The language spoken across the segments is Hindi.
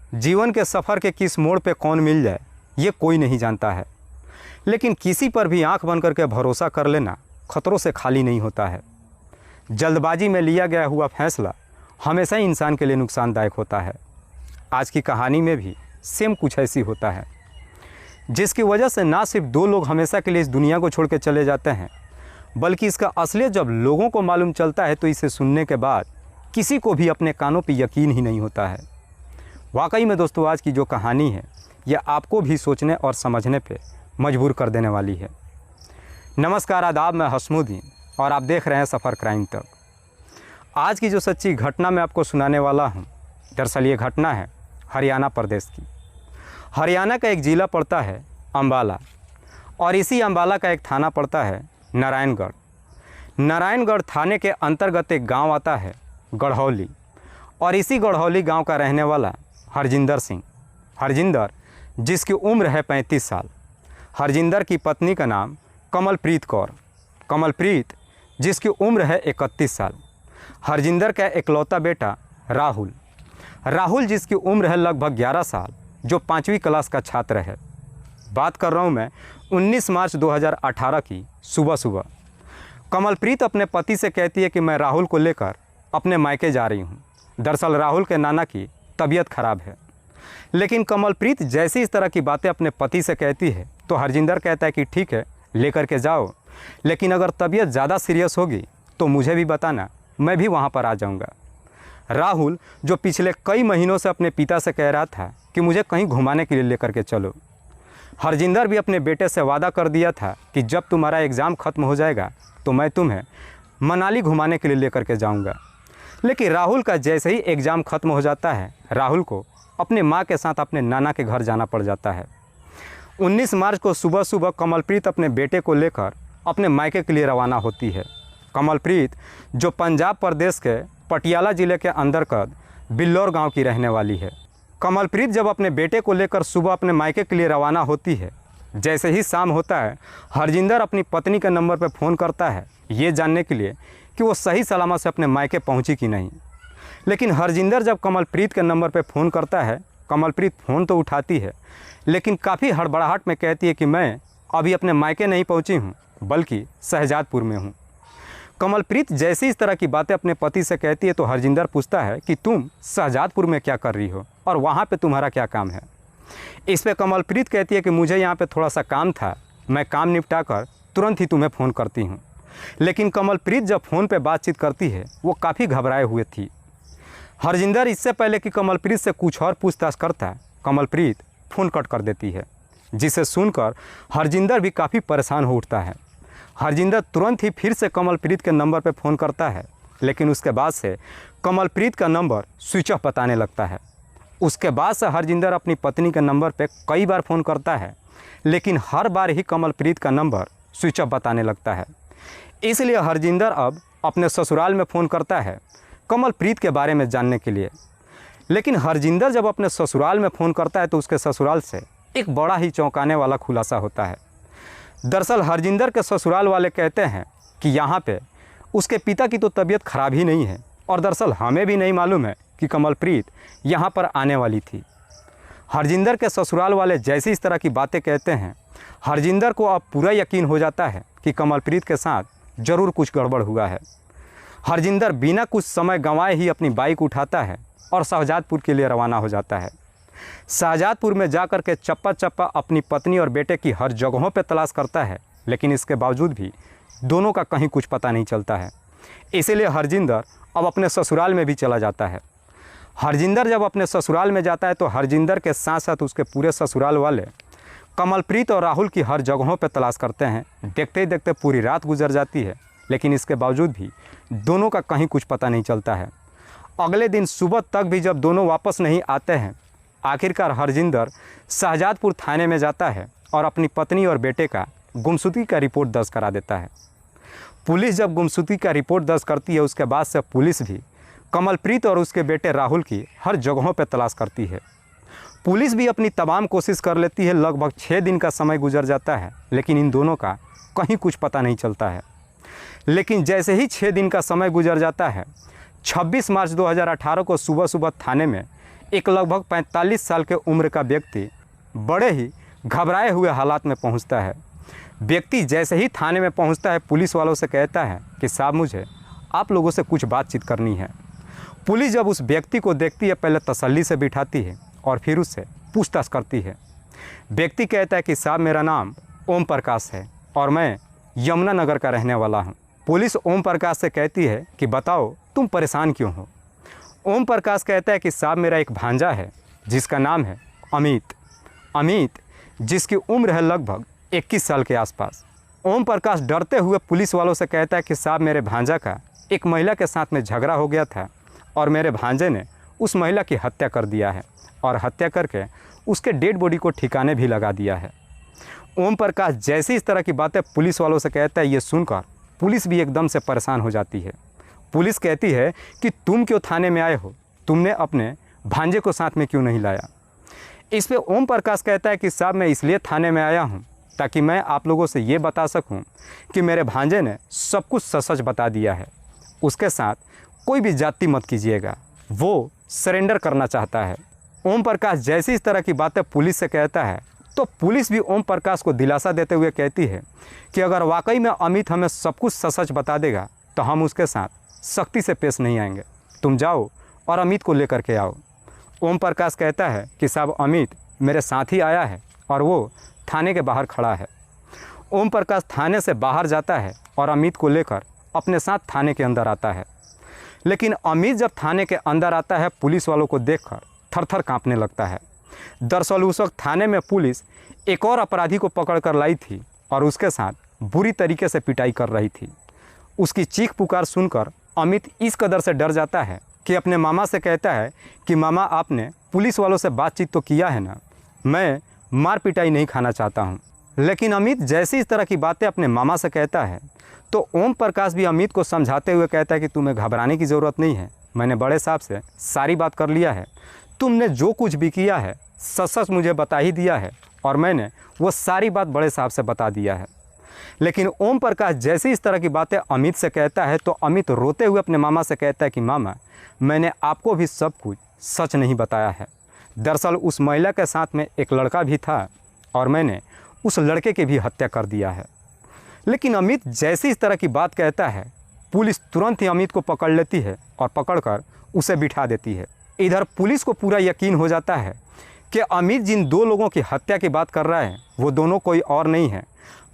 जीवन के सफ़र के किस मोड़ पे कौन मिल जाए ये कोई नहीं जानता है, लेकिन किसी पर भी आंख बंद करके भरोसा कर लेना खतरों से खाली नहीं होता है। जल्दबाजी में लिया गया हुआ फैसला हमेशा ही इंसान के लिए नुकसानदायक होता है। आज की कहानी में भी सेम कुछ ऐसी होता है, जिसकी वजह से ना सिर्फ दो लोग हमेशा के लिए इस दुनिया को छोड़ के चले जाते हैं, बल्कि इसका असलियत जब लोगों को मालूम चलता है तो इसे सुनने के बाद किसी को भी अपने कानों पर यकीन ही नहीं होता है। वाकई में दोस्तों, आज की जो कहानी है यह आपको भी सोचने और समझने पे मजबूर कर देने वाली है। नमस्कार, आदाब, मैं हसमुद्दीन और आप देख रहे हैं सफ़र क्राइम तक। आज की जो सच्ची घटना मैं आपको सुनाने वाला हूँ, दरअसल ये घटना है हरियाणा प्रदेश की। हरियाणा का एक ज़िला पड़ता है अम्बाला और इसी अम्बाला का एक थाना पड़ता है नारायणगढ़। नारायणगढ़ थाने के अंतर्गत एक गांव आता है गढ़ौली, और इसी गढ़ौली गांव का रहने वाला हरजिंदर सिंह। हरजिंदर जिसकी उम्र है 35 साल। हरजिंदर की पत्नी का नाम कमलप्रीत कौर। कमलप्रीत जिसकी उम्र है 31 साल। हरजिंदर का इकलौता बेटा राहुल। राहुल जिसकी उम्र है लगभग 11 साल, जो 5वीं क्लास का छात्र है। बात कर रहा हूँ मैं 19 मार्च 2018 की सुबह सुबह। कमलप्रीत अपने पति से कहती है कि मैं राहुल को लेकर अपने मायके जा रही हूँ। दरअसल राहुल के नाना की तबीयत खराब है। लेकिन कमलप्रीत जैसी इस तरह की बातें अपने पति से कहती है तो हरजिंदर कहता है कि ठीक है, लेकर के जाओ, लेकिन अगर तबीयत ज़्यादा सीरियस होगी तो मुझे भी बताना, मैं भी वहाँ पर आ जाऊँगा। राहुल जो पिछले कई महीनों से अपने पिता से कह रहा था कि मुझे कहीं घुमाने के लिए लेकर के चलो। हरजिंदर भी अपने बेटे से वादा कर दिया था कि जब तुम्हारा एग्ज़ाम ख़त्म हो जाएगा तो मैं तुम्हें मनाली घुमाने के लिए लेकर के जाऊँगा। लेकिन राहुल का जैसे ही एग्ज़ाम ख़त्म हो जाता है, राहुल को अपने माँ के साथ अपने नाना के घर जाना पड़ जाता है। 19 मार्च को सुबह सुबह कमलप्रीत अपने बेटे को लेकर अपने मायके के लिए रवाना होती है। कमलप्रीत जो पंजाब प्रदेश के पटियाला ज़िले के अंतर्गत बिल्लौर गांव की रहने वाली है। कमलप्रीत जब अपने बेटे को लेकर सुबह अपने मायके के लिए रवाना होती है, जैसे ही शाम होता है, हरजिंदर अपनी पत्नी के नंबर पर फ़ोन करता है ये जानने के लिए कि वो सही सलामत से अपने मायके पहुंची कि नहीं। लेकिन हरजिंदर जब कमलप्रीत के नंबर पर फ़ोन करता है, कमलप्रीत फ़ोन तो उठाती है, लेकिन काफ़ी हड़बड़ाहट में कहती है कि मैं अभी अपने मायके नहीं पहुंची हूं, बल्कि शहजादपुर में हूं। कमलप्रीत जैसे इस तरह की बातें अपने पति से कहती है तो हरजिंदर पूछता है कि तुम शहजादपुर में क्या कर रही हो और वहाँ पे तुम्हारा क्या काम है। इस पर कमलप्रीत कहती है कि मुझे यहाँ पे थोड़ा सा काम था, मैं काम निपटा कर तुरंत ही तुम्हें फ़ोन करती हूँ। लेकिन कमलप्रीत जब फ़ोन पे बातचीत करती है वो काफ़ी घबराए हुए थी। हरजिंदर इससे पहले कि कमलप्रीत से कुछ और पूछताछ करता, कमलप्रीत फ़ोन कट कर देती है, जिसे सुनकर हरजिंदर भी काफ़ी परेशान हो उठता है। हरजिंदर तुरंत ही फिर से कमलप्रीत के नंबर पर फ़ोन करता है, लेकिन उसके बाद से कमलप्रीत का नंबर स्विच ऑफ बताने लगता है। उसके बाद से हरजिंदर अपनी पत्नी के नंबर पर कई बार फ़ोन करता है, लेकिन हर बार ही कमलप्रीत का नंबर स्विच ऑफ बताने लगता है। इसलिए हरजिंदर अब अपने ससुराल में फ़ोन करता है कमलप्रीत के बारे में जानने के लिए। लेकिन हरजिंदर जब अपने ससुराल में फ़ोन करता है तो उसके ससुराल से एक बड़ा ही चौंकाने वाला खुलासा होता है। दरअसल हरजिंदर के ससुराल वाले कहते हैं कि यहाँ पे उसके पिता की तो तबीयत खराब ही नहीं है, और दरअसल हमें भी नहीं मालूम है कि कमलप्रीत यहाँ पर आने वाली थी। हरजिंदर के ससुराल वाले जैसी इस तरह की बातें कहते हैं, हरजिंदर को अब पूरा यकीन हो जाता है कि कमलप्रीत के साथ ज़रूर कुछ गड़बड़ हुआ है। हरजिंदर बिना कुछ समय गंवाए ही अपनी बाइक उठाता है और शहजादपुर के लिए रवाना हो जाता है। शहजादपुर में जाकर के चप्पा चप्पा अपनी पत्नी और बेटे की हर जगहों पर तलाश करता है, लेकिन इसके बावजूद भी दोनों का कहीं कुछ पता नहीं चलता है। इसीलिए हरजिंदर अब अपने ससुराल में भी चला जाता है। हरजिंदर जब अपने ससुराल में जाता है तो हरजिंदर के साथ साथ उसके पूरे ससुराल वाले कमलप्रीत और राहुल की हर जगहों पर तलाश करते हैं। देखते ही देखते पूरी रात गुजर जाती है, लेकिन इसके बावजूद भी दोनों का कहीं कुछ पता नहीं चलता है। अगले दिन सुबह तक भी जब दोनों वापस नहीं आते हैं, आखिरकार हरजिंदर शहजादपुर थाने में जाता है और अपनी पत्नी और बेटे का गुमशुदगी का रिपोर्ट दर्ज करा देता है। पुलिस जब गुमशुदगी का रिपोर्ट दर्ज करती है, उसके बाद से पुलिस भी कमलप्रीत और उसके बेटे राहुल की हर जगहों पर तलाश करती है। पुलिस भी अपनी तमाम कोशिश कर लेती है। लगभग 6 दिन का समय गुजर जाता है, लेकिन इन दोनों का कहीं कुछ पता नहीं चलता है। लेकिन जैसे ही 6 दिन का समय गुजर जाता है, 26 मार्च 2018 को सुबह सुबह थाने में एक लगभग 45 साल के उम्र का व्यक्ति बड़े ही घबराए हुए हालात में पहुंचता है। व्यक्ति जैसे ही थाने में पहुंचता है, पुलिस वालों से कहता है कि साहब, मुझे आप लोगों से कुछ बातचीत करनी है। पुलिस जब उस व्यक्ति को देखती है, पहले तसल्ली से बिठाती है और फिर उससे पूछताछ करती है। व्यक्ति कहता है कि साहब, मेरा नाम ओम प्रकाश है और मैं यमुनानगर का रहने वाला हूँ। पुलिस ओम प्रकाश से कहती है कि बताओ, तुम परेशान क्यों हो। ओम प्रकाश कहता है कि साहब, मेरा एक भांजा है जिसका नाम है अमित, जिसकी उम्र है लगभग 21 साल के आसपास। ओम प्रकाश डरते हुए पुलिस वालों से कहता है कि साहब, मेरे भांजा का एक महिला के साथ में झगड़ा हो गया था और मेरे भांजे ने उस महिला की हत्या कर दिया है और हत्या करके उसके डेड बॉडी को ठिकाने भी लगा दिया है। ओम प्रकाश जैसे इस तरह की बातें पुलिस वालों से कहता है, ये सुनकर पुलिस भी एकदम से परेशान हो जाती है। पुलिस कहती है कि तुम क्यों थाने में आए हो, तुमने अपने भांजे को साथ में क्यों नहीं लाया। इस पे ओम प्रकाश कहता है कि साहब, मैं इसलिए थाने में आया हूँ ताकि मैं आप लोगों से ये बता सकूँ कि मेरे भांजे ने सब कुछ सच बता दिया है। उसके साथ कोई भी जाति मत कीजिएगा, वो सरेंडर करना चाहता है। ओम प्रकाश जैसे इस तरह की बातें पुलिस से कहता है तो पुलिस भी ओम प्रकाश को दिलासा देते हुए कहती है कि अगर वाकई में अमित हमें सब कुछ सच बता देगा तो हम उसके साथ सख्ती से पेश नहीं आएंगे। तुम जाओ और अमित को लेकर के आओ। ओम प्रकाश कहता है कि साहब, अमित मेरे साथ ही आया है और वो थाने के बाहर खड़ा है। ओम प्रकाश थाने से बाहर जाता है और अमित को लेकर अपने साथ थाने के अंदर आता है। लेकिन अमित जब थाने के अंदर आता है, पुलिस वालों को देखकर थर-थर कांपने लगता है। दरअसल उस वक्त थाने में पुलिस एक और अपराधी को पकड़ कर लाई थी और उसके साथ बुरी तरीके से पिटाई कर रही थी। उसकी चीख पुकार सुनकर अमित इस कदर से डर जाता है कि अपने मामा से कहता है कि मामा, आपने पुलिस वालों से बातचीत तो किया है ना, मैं मार पिटाई नहीं खाना चाहता हूँ। लेकिन अमित जैसी इस तरह की बातें अपने मामा से कहता है तो ओम प्रकाश भी अमित को समझाते हुए कहता है कि तुम्हें घबराने की ज़रूरत नहीं है, मैंने बड़े साहब से सारी बात कर लिया है। तुमने जो कुछ भी किया है सच मुझे बता ही दिया है और मैंने वो सारी बात बड़े साहब से बता दिया है। लेकिन ओम प्रकाश जैसे इस तरह की बातें अमित से कहता है तो अमित रोते हुए अपने मामा से कहता है कि मामा, मैंने आपको भी सब कुछ सच नहीं बताया है। दरअसल उस महिला के साथ में एक लड़का भी था और मैंने उस लड़के की भी हत्या कर दिया है। लेकिन अमित जैसे इस तरह की बात कहता है, पुलिस तुरंत ही अमित को पकड़ लेती है और पकड़कर उसे बिठा देती है। इधर पुलिस को पूरा यकीन हो जाता है कि अमित जिन दो लोगों की हत्या की बात कर रहा है वो दोनों कोई और नहीं है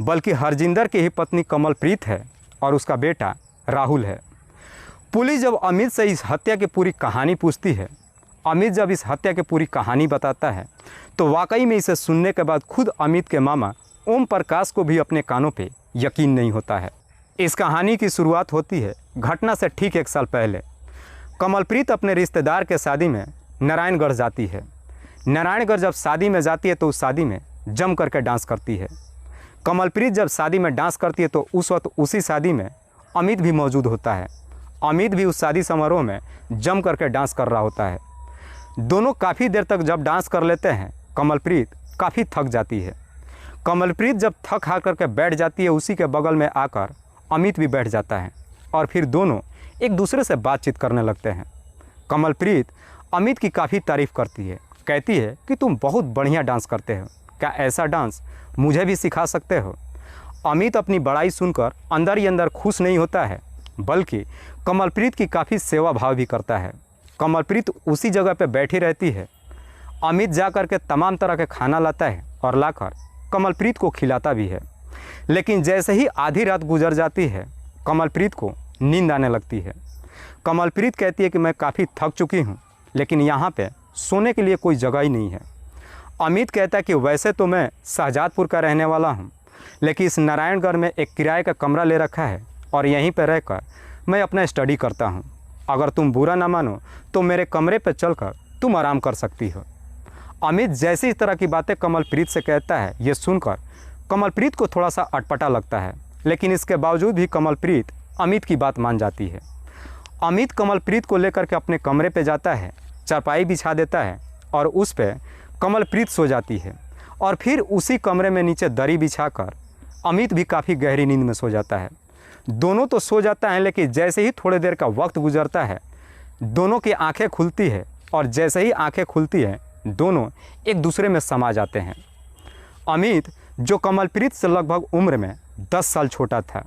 बल्कि हरजिंदर की ही पत्नी कमलप्रीत है और उसका बेटा राहुल है। पुलिस जब अमित से इस हत्या की पूरी कहानी पूछती है, अमित जब इस हत्या की पूरी कहानी बताता है तो वाकई में इसे सुनने के बाद खुद अमित के मामा ओम प्रकाश को भी अपने कानों पे यकीन नहीं होता है। इस कहानी की शुरुआत होती है घटना से ठीक 1 साल पहले। कमलप्रीत अपने रिश्तेदार के शादी में नारायणगढ़ जाती है। नारायणगढ़ जब शादी में जाती है तो उस शादी में जम करके डांस करती है। कमलप्रीत जब शादी में डांस करती है तो उस वक्त उसी शादी में अमित भी मौजूद होता है। अमित भी उस शादी समारोह में जम करके डांस कर रहा होता है। दोनों काफ़ी देर तक जब डांस कर लेते हैं, कमलप्रीत काफ़ी थक जाती है। कमलप्रीत जब थक हार करके बैठ जाती है, उसी के बगल में आकर अमित भी बैठ जाता है और फिर दोनों एक दूसरे से बातचीत करने लगते हैं। कमलप्रीत अमित की काफ़ी तारीफ़ करती है, कहती है कि तुम बहुत बढ़िया डांस करते हो, क्या ऐसा डांस मुझे भी सिखा सकते हो। अमित अपनी बड़ाई सुनकर अंदर ही अंदर खुश नहीं होता है बल्कि कमलप्रीत की काफ़ी सेवा भाव भी करता है। कमलप्रीत उसी जगह पर बैठी रहती है। अमित जा कर के तमाम तरह के खाना लाता है और लाकर कमलप्रीत को खिलाता भी है। लेकिन जैसे ही आधी रात गुजर जाती है, कमलप्रीत को नींद आने लगती है। कमलप्रीत कहती है कि मैं काफ़ी थक चुकी हूँ लेकिन यहाँ पे सोने के लिए कोई जगह ही नहीं है। अमित कहता है कि वैसे तो मैं शाहजादपुर का रहने वाला हूँ लेकिन इस नारायणगढ़ में एक किराए का कमरा ले रखा है और यहीं पर रहकर मैं अपना स्टडी करता हूँ। अगर तुम बुरा ना मानो तो मेरे कमरे पर चलकर तुम आराम कर सकती हो। अमित जैसी इस तरह की बातें कमलप्रीत से कहता है, ये सुनकर कमलप्रीत को थोड़ा सा अटपटा लगता है लेकिन इसके बावजूद भी कमलप्रीत अमित की बात मान जाती है। अमित कमलप्रीत को लेकर के अपने कमरे पे जाता है, चारपाई बिछा देता है और उस पर कमलप्रीत सो जाती है और फिर उसी कमरे में नीचे दरी बिछाकर अमित भी काफ़ी गहरी नींद में सो जाता है। दोनों तो सो जाता है लेकिन जैसे ही थोड़ी देर का वक्त गुजरता है, दोनों की आंखें खुलती है और जैसे ही आंखें खुलती हैं दोनों एक दूसरे में समा जाते हैं। अमित जो कमलप्रीत से लगभग उम्र में 10 साल छोटा था,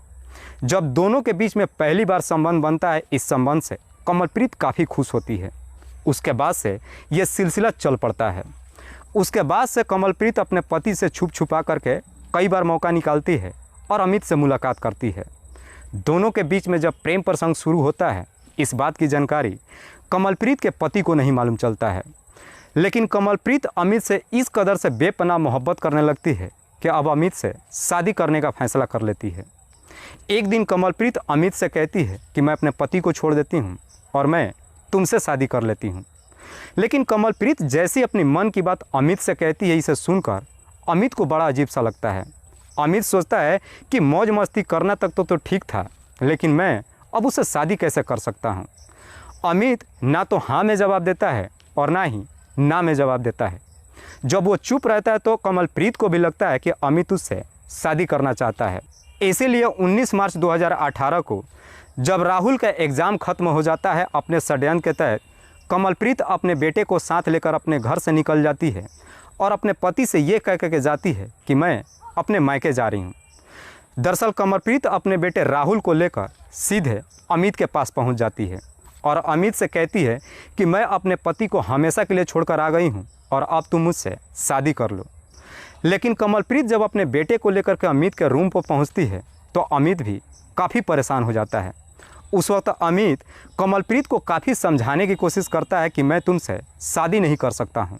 जब दोनों के बीच में पहली बार संबंध बनता है, इस संबंध से कमलप्रीत काफ़ी खुश होती है। उसके बाद से ये सिलसिला चल पड़ता है। उसके बाद से कमलप्रीत अपने पति से छुप छुपा करके कई बार मौका निकालती है और अमित से मुलाकात करती है। दोनों के बीच में जब प्रेम प्रसंग शुरू होता है, इस बात की जानकारी कमलप्रीत के पति को नहीं मालूम चलता है, लेकिन कमलप्रीत अमित से इस कदर से बेपनाह मोहब्बत करने लगती है कि अब अमित से शादी करने का फैसला कर लेती है। एक दिन कमलप्रीत अमित से कहती है कि मैं अपने पति को छोड़ देती हूँ और मैं तुमसे शादी कर लेती हूँ। लेकिन कमलप्रीत जैसी अपनी मन की बात अमित से कहती है, इसे सुनकर अमित को बड़ा अजीब सा लगता है। अमित सोचता है कि मौज मस्ती करना तक तो ठीक था, लेकिन मैं अब उससे शादी कैसे कर सकता हूँ। अमित ना तो हाँ में जवाब देता है और ना ही ना में जवाब देता है। जब वो चुप रहता है तो कमलप्रीत को भी लगता है कि अमित उससे शादी करना चाहता है। इसीलिए 19 मार्च 2018 को जब राहुल का एग्ज़ाम ख़त्म हो जाता है, अपने षड्यंत्र के तहत कमलप्रीत अपने बेटे को साथ लेकर अपने घर से निकल जाती है और अपने पति से ये कह के जाती है कि मैं अपने मायके जा रही हूँ। दरअसल कमलप्रीत अपने बेटे राहुल को लेकर सीधे अमित के पास पहुँच जाती है और अमित से कहती है कि मैं अपने पति को हमेशा के लिए छोड़कर आ गई हूँ और अब तुम मुझसे शादी कर लो। लेकिन कमलप्रीत जब अपने बेटे को लेकर के अमित के रूम पर पहुँचती है तो अमित भी काफ़ी परेशान हो जाता है। उस वक्त अमित कमलप्रीत को काफ़ी समझाने की कोशिश करता है कि मैं तुमसे शादी नहीं कर सकता हूँ।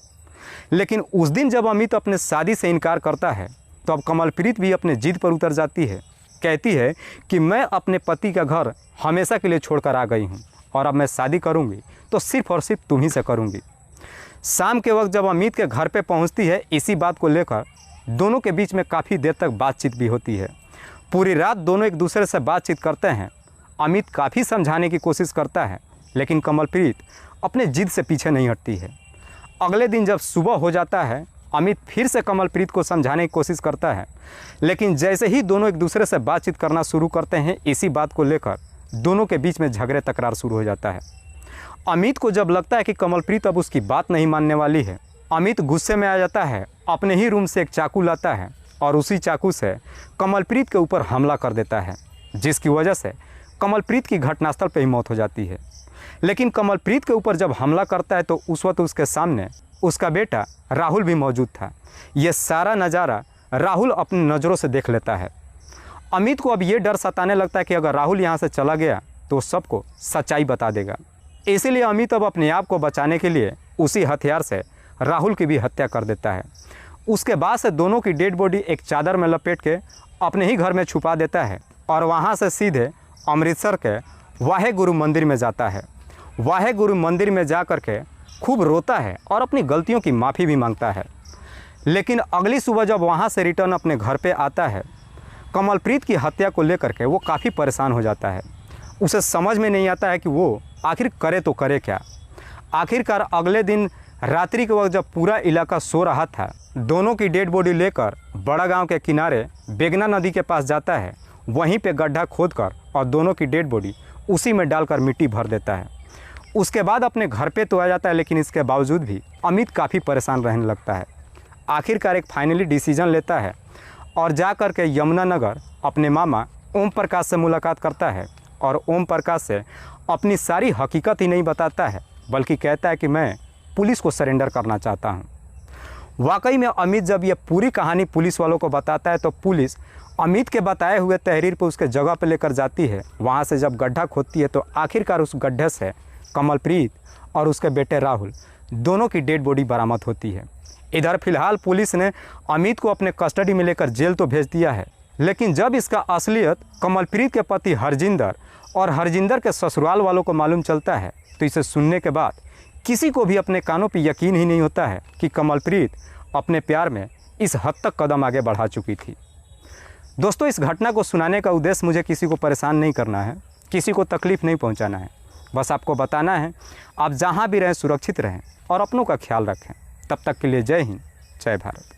लेकिन उस दिन जब अमित अपने शादी से इनकार करता है तो अब कमलप्रीत भी अपने जिद पर उतर जाती है। कहती है कि मैं अपने पति का घर हमेशा के लिए छोड़कर आ गई हूँ और अब मैं शादी करूँगी तो सिर्फ़ और सिर्फ तुम ही से करूँगी। शाम के वक्त जब अमित के घर पे पहुँचती है, इसी बात को लेकर दोनों के बीच में काफ़ी देर तक बातचीत भी होती है। पूरी रात दोनों एक दूसरे से बातचीत करते हैं। अमित काफ़ी समझाने की कोशिश करता है, लेकिन कमलप्रीत अपने जिद से पीछे नहीं हटती है। अगले दिन जब सुबह हो जाता है, अमित फिर से कमलप्रीत को समझाने की कोशिश करता है, लेकिन जैसे ही दोनों एक दूसरे से बातचीत करना शुरू करते हैं, इसी बात को लेकर दोनों के बीच में झगड़े तकरार शुरू हो जाता है। अमित को जब लगता है कि कमलप्रीत अब उसकी बात नहीं मानने वाली है, अमित गुस्से में आ जाता है, अपने ही रूम से एक चाकू लाता है और उसी चाकू से कमलप्रीत के ऊपर हमला कर देता है, जिसकी वजह से कमलप्रीत की घटनास्थल पर ही मौत हो जाती है। लेकिन कमलप्रीत के ऊपर जब हमला करता है तो उस वक्त उसके सामने उसका बेटा राहुल भी मौजूद था। ये सारा नज़ारा राहुल अपनी नज़रों से देख लेता है। अमित को अब ये डर सताने लगता है कि अगर राहुल यहाँ से चला गया तो सबको सच्चाई बता देगा। इसीलिए अमित अब अपने आप को बचाने के लिए उसी हथियार से राहुल की भी हत्या कर देता है। उसके बाद से दोनों की डेड बॉडी एक चादर में लपेट के अपने ही घर में छुपा देता है और वहाँ से सीधे अमृतसर के वाहे गुरु मंदिर में जाता है। वाहे गुरु मंदिर में जा कर के खूब रोता है और अपनी गलतियों की माफ़ी भी मांगता है। लेकिन अगली सुबह जब वहाँ से रिटर्न अपने घर पे आता है, कमलप्रीत की हत्या को लेकर के वो काफ़ी परेशान हो जाता है। उसे समझ में नहीं आता है कि वो आखिर करे तो करे क्या। आखिरकार अगले दिन रात्रि के वक्त जब पूरा इलाका सो रहा था, दोनों की डेड बॉडी लेकर बड़ा गांव के किनारे बेगना नदी के पास जाता है। वहीं पे गड्ढा खोदकर और दोनों की डेड बॉडी उसी में डालकर मिट्टी भर देता है। उसके बाद अपने घर पे तो आ जाता है, लेकिन इसके बावजूद भी अमित काफ़ी परेशान रहने लगता है। आखिरकार एक फाइनली डिसीजन लेता है और जा कर के यमुनानगर अपने मामा ओम प्रकाश से मुलाकात करता है और ओम प्रकाश से अपनी सारी हकीकत ही नहीं बताता है, बल्कि कहता है कि मैं पुलिस को सरेंडर करना चाहता हूँ। वाकई में अमित जब ये पूरी कहानी पुलिस वालों को बताता है तो पुलिस अमित के बताए हुए तहरीर पर उसके जगह पर लेकर जाती है। वहाँ से जब गड्ढा खोदती है तो आखिरकार उस गड्ढे से कमलप्रीत और उसके बेटे राहुल दोनों की डेड बॉडी बरामद होती है। इधर फिलहाल पुलिस ने अमित को अपने कस्टडी में लेकर जेल तो भेज दिया है, लेकिन जब इसका असलियत कमलप्रीत के पति हरजिंदर और हरजिंदर के ससुराल वालों को मालूम चलता है तो इसे सुनने के बाद किसी को भी अपने कानों पर यकीन ही नहीं होता है कि कमलप्रीत अपने प्यार में इस हद तक कदम आगे बढ़ा चुकी थी। दोस्तों, इस घटना को सुनाने का उद्देश्य मुझे किसी को परेशान नहीं करना है, किसी को तकलीफ़ नहीं पहुंचाना है। बस आपको बताना है आप जहां भी रहें सुरक्षित रहें और अपनों का ख्याल रखें। तब तक के लिए जय हिंद, जय भारत।